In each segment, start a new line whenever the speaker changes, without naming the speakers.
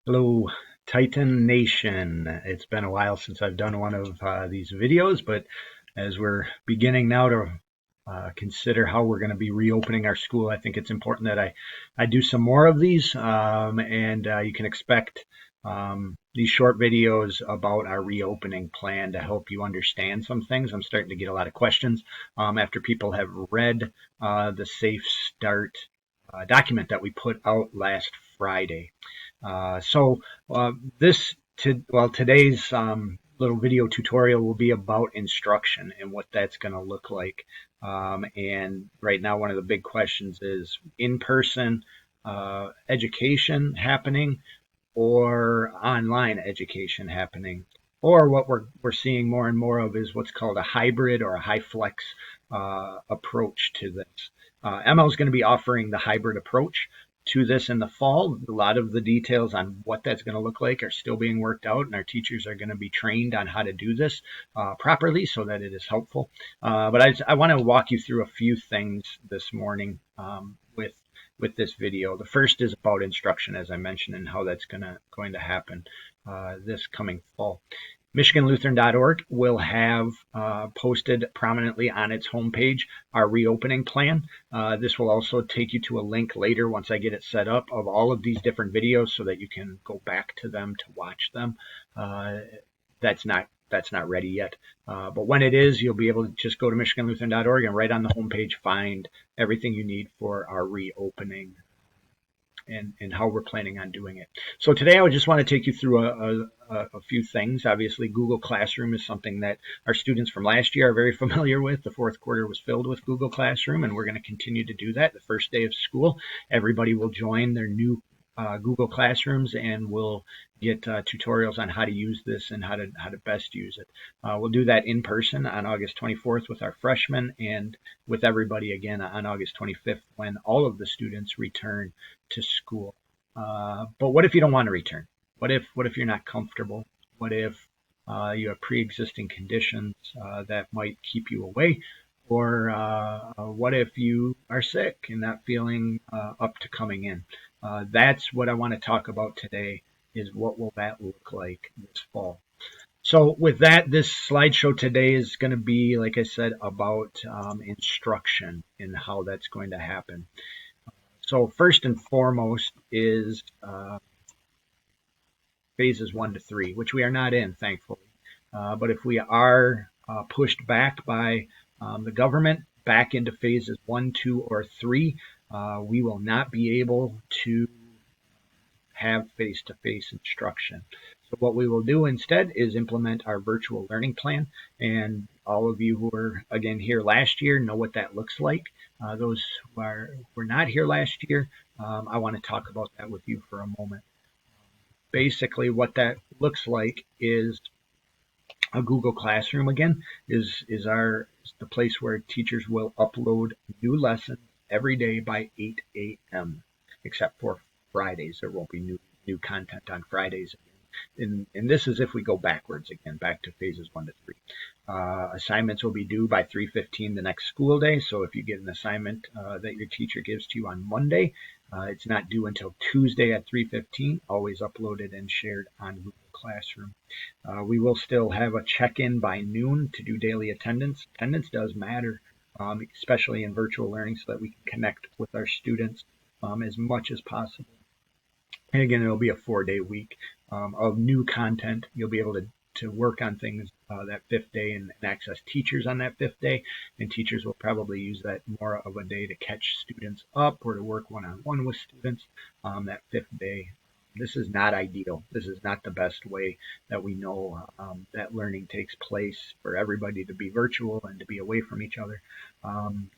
Hello, Titan Nation. It's been a while since I've done one of these videos, but as we're beginning now to consider how we're going to be reopening our school, I think it's important that I do some more of these, and you can expect these short videos about our reopening plan to help you understand some things. I'm starting to get a lot of questions after people have read the Safe Start document that we put out last Friday. So this today's little video tutorial will be about instruction and what that's going to look like. And right now, one of the big questions is in-person education happening or online education happening. Or what we're seeing more and more of is what's called a hybrid or a high flex approach to this. ML is going to be offering the hybrid approach to this in the fall. A lot of the details on what that's going to look like are still being worked out, and our teachers are going to be trained on how to do this properly so that it is helpful. But I want to walk you through a few things this morning with this video. The first is about instruction, as I mentioned, and how that's going to happen this coming fall. MichiganLutheran.org will have posted prominently on its homepage our reopening plan. This will also take you to a link later once I get it set up of all of these different videos so that you can go back to them to watch them. That's not ready yet. But when it is, you'll be able to just go to MichiganLutheran.org and right on the homepage find everything you need for our reopening and how we're planning on doing it. So today I would just want to take you through a few things. Obviously, Google Classroom is something that our students from last year are very familiar with. The fourth quarter was filled with Google Classroom, and we're going to continue to do that. The first day of school, everybody will join their new Google Classrooms and we'll get tutorials on how to use this and how to best use it. We'll do that in person on August 24th with our freshmen and with everybody again on August 25th when all of the students return to school. But what if you don't want to return? What if you're not comfortable? What if you have pre-existing conditions that might keep you away? Or what if you are sick and not feeling up to coming in? That's what I want to talk about today, is what will that look like this fall. So with that, this slideshow today is going to be, like I said, about instruction and how that's going to happen. So first and foremost is phases 1 to 3, which we are not in, thankfully. But if we are pushed back by the government back into phases 1, 2, or 3, we will not be able to have face-to-face instruction. So what we will do instead is implement our virtual learning plan. And all of you who were, again, here last year know what that looks like. Those who were not here last year, I want to talk about that with you for a moment. Basically, what that looks like is a Google Classroom again is the place where teachers will upload new lessons every day by 8 a.m. except for Fridays. There won't be new content on Fridays. And this is if we go backwards again, back to phases 1 to 3. Assignments will be due by 3:15 the next school day. So if you get an assignment that your teacher gives to you on Monday, it's not due until Tuesday at 3:15, always uploaded and shared on Google Classroom. We will still have a check-in by noon to do daily attendance. Attendance does matter, especially in virtual learning, so that we can connect with our students as much as possible. And again, it'll be a 4-day week of new content. You'll be able to work on things that 5th day and access teachers on that 5th day. And teachers will probably use that more of a day to catch students up or to work one-on-one with students that 5th day. This is not ideal. This is not the best way that we know that learning takes place, for everybody to be virtual and to be away from each other.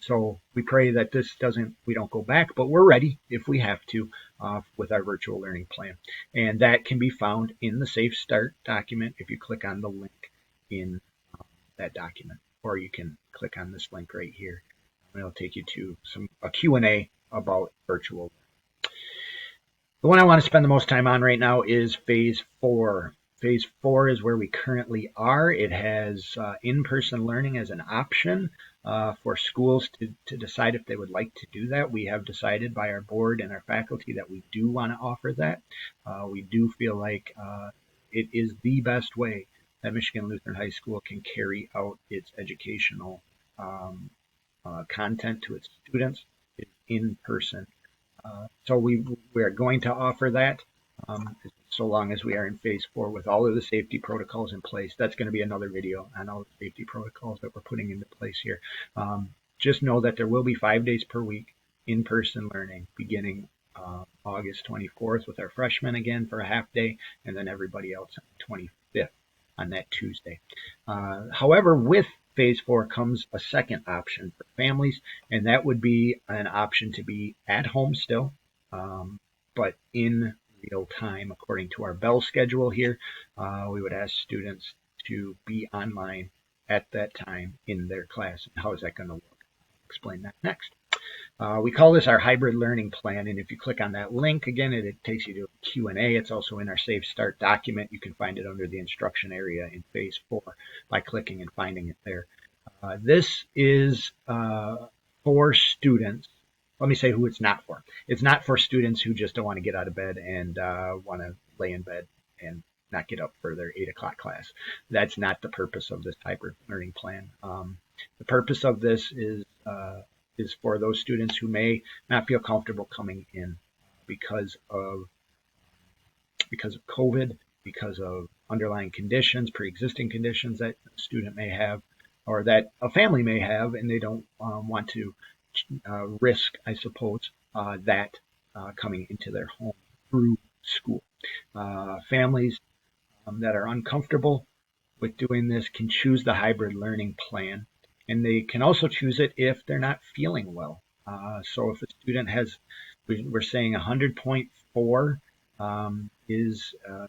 So we pray that we don't go back, but we're ready if we have to with our virtual learning plan. And that can be found in the Safe Start document if you click on the link in that document, or you can click on this link right here. And it'll take you to a Q&A about virtual. The one I want to spend the most time on right now is phase 4. Phase 4 is where we currently are. It has in-person learning as an option. for schools to decide if they would like to do that. We have decided by our board and our faculty that we do want to offer that. We do feel like it is the best way that Michigan Lutheran High School can carry out its educational content to its students in person. So we are going to offer that so long as we are in phase 4 with all of the safety protocols in place. That's going to be another video on all the safety protocols that we're putting into place here. Just know that there will be 5 days per week in-person learning beginning August 24th with our freshmen again for a half day, and then everybody else on the 25th on that Tuesday. However, with phase 4 comes a second option for families, and that would be an option to be at home still, but in real time according to our bell schedule here. We would ask students to be online at that time in their class. And how is that going to work? I'll explain that next. We call this our hybrid learning plan, and if you click on that link, again, it takes you to a Q&A. It's also in our Safe Start document. You can find it under the instruction area in phase 4 by clicking and finding it there. This is for students. Let me say who it's not for. It's not for students who just don't want to get out of bed and want to lay in bed and not get up for their 8 o'clock class. That's not the purpose of this hybrid learning plan. The purpose of this is for those students who may not feel comfortable coming in because of COVID, because of underlying conditions, pre-existing conditions that a student may have, or that a family may have, and they don't want to risk, I suppose, that coming into their home through school. Families that are uncomfortable with doing this can choose the hybrid learning plan, and they can also choose it if they're not feeling well. So if a student has, we're saying 100.4 is a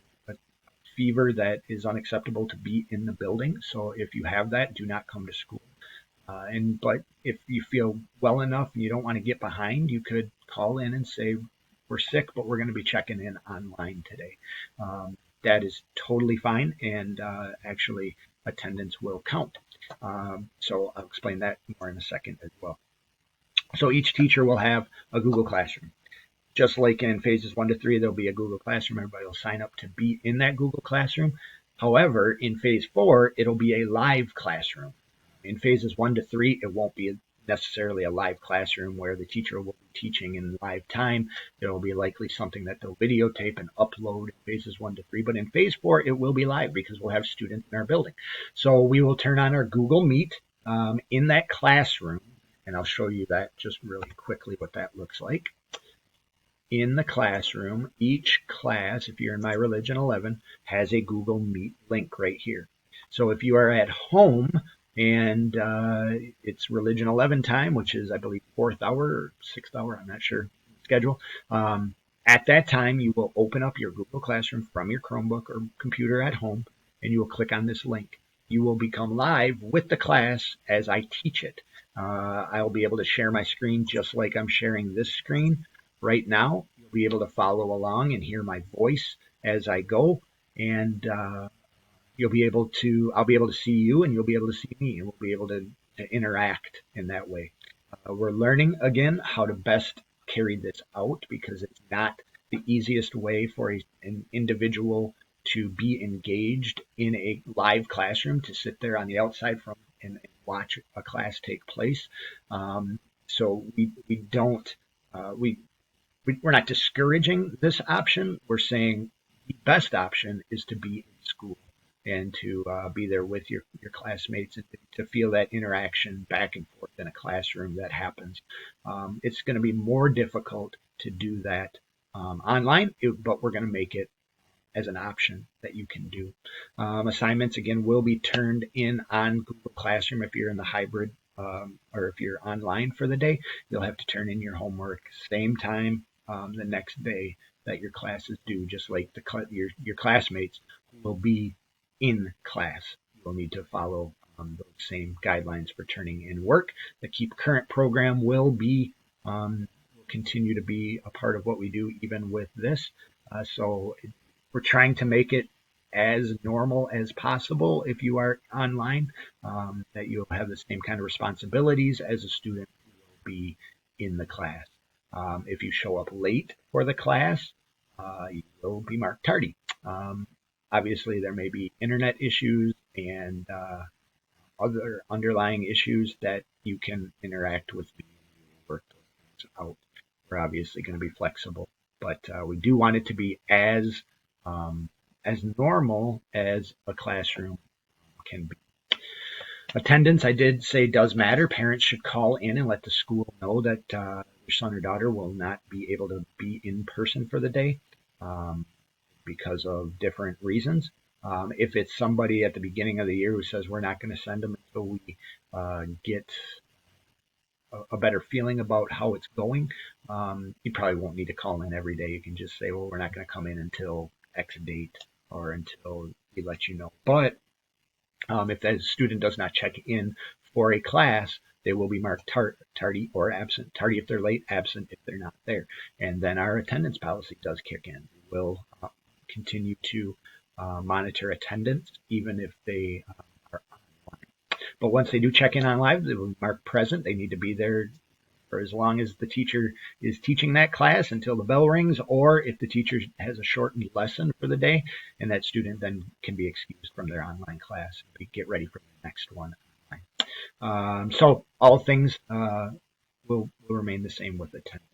fever that is unacceptable to be in the building. So if you have that, do not come to school. But if you feel well enough and you don't want to get behind, you could call in and say, we're sick, but we're going to be checking in online today. That is totally fine, and actually attendance will count. So I'll explain that more in a second as well. So each teacher will have a Google Classroom. Just like in phases 1 to 3, there'll be a Google Classroom. Everybody will sign up to be in that Google Classroom. However, in phase 4, it'll be a live classroom. In phases 1 to 3, it won't be necessarily a live classroom where the teacher will be teaching in live time. There will be likely something that they'll videotape and upload in phases 1 to 3. But in phase 4, it will be live because we'll have students in our building. So we will turn on our Google Meet in that classroom, and I'll show you that just really quickly what that looks like. In the classroom, each class, if you're in My Religion 11, has a Google Meet link right here. So if you are at home and it's Religion 11 time, which is, I believe, 4th hour or 6th hour, I'm not sure, schedule. At that time, you will open up your Google Classroom from your Chromebook or computer at home, and you will click on this link. You will become live with the class as I teach it. I'll be able to share my screen just like I'm sharing this screen right now. You'll be able to follow along and hear my voice as I go, and I'll be able to see you, and you'll be able to see me, and we'll be able to interact in that way. We're learning again how to best carry this out because it's not the easiest way for an individual to be engaged in a live classroom, to sit there on the outside and watch a class take place. So we're not discouraging this option. We're saying the best option is to be in school and to be there with your classmates and to feel that interaction back and forth in a classroom that happens. It's going to be more difficult to do that online, but we're going to make it as an option that you can do. Assignments, again, will be turned in on Google Classroom if you're in the hybrid or if you're online for the day. You'll have to turn in your homework same time the next day that your classes due, just like your classmates will be in class. You'll need to follow those same guidelines for turning in work. The Keep Current program will continue to be a part of what we do even with this. So we're trying to make it as normal as possible if you are online, that you'll have the same kind of responsibilities as a student who will be in the class. If you show up late for the class, you will be marked tardy. Obviously, there may be internet issues and other underlying issues that you can interact with me and work those things out. We're obviously going to be flexible, but we do want it to be as normal as a classroom can be. Attendance, I did say, does matter. Parents should call in and let the school know that your son or daughter will not be able to be in person for the day because of different reasons. If it's somebody at the beginning of the year who says we're not going to send them until we get a better feeling about how it's going, you probably won't need to call in every day. You can just say, well, we're not going to come in until X date or until we let you know. But if the student does not check in for a class, they will be marked tardy or absent. Tardy if they're late, absent if they're not there. And then our attendance policy does kick in. We'll continue to monitor attendance even if they are online. But once they do check in on live, they will be marked present. They need to be there for as long as the teacher is teaching that class until the bell rings, or if the teacher has a shortened lesson for the day, and that student then can be excused from their online class and get ready for the next one online. So all things will remain the same with attendance.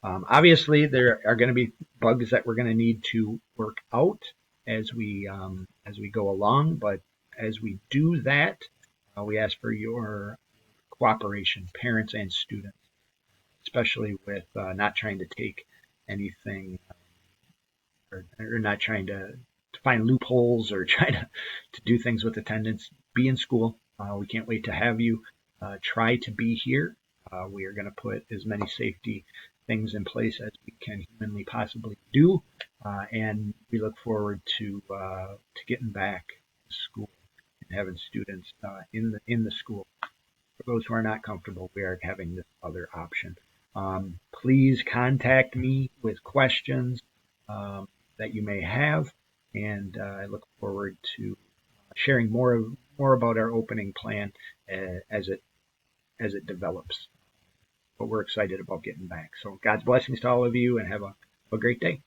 Obviously, there are going to be bugs that we're going to need to work out as we go along, but as we do that, we ask for your cooperation, parents and students, especially with not trying to take anything or not trying to find loopholes or try to do things with attendance. Be in school. We can't wait to have you. Try to be here. We are going to put as many safety things in place as we can humanly possibly do, and we look forward to getting back to school and having students in the school. For those who are not comfortable, we are having this other option. Please contact me with questions that you may have, and I look forward to sharing more about our opening plan as it develops. But we're excited about getting back. So God's blessings to all of you, and have a great day.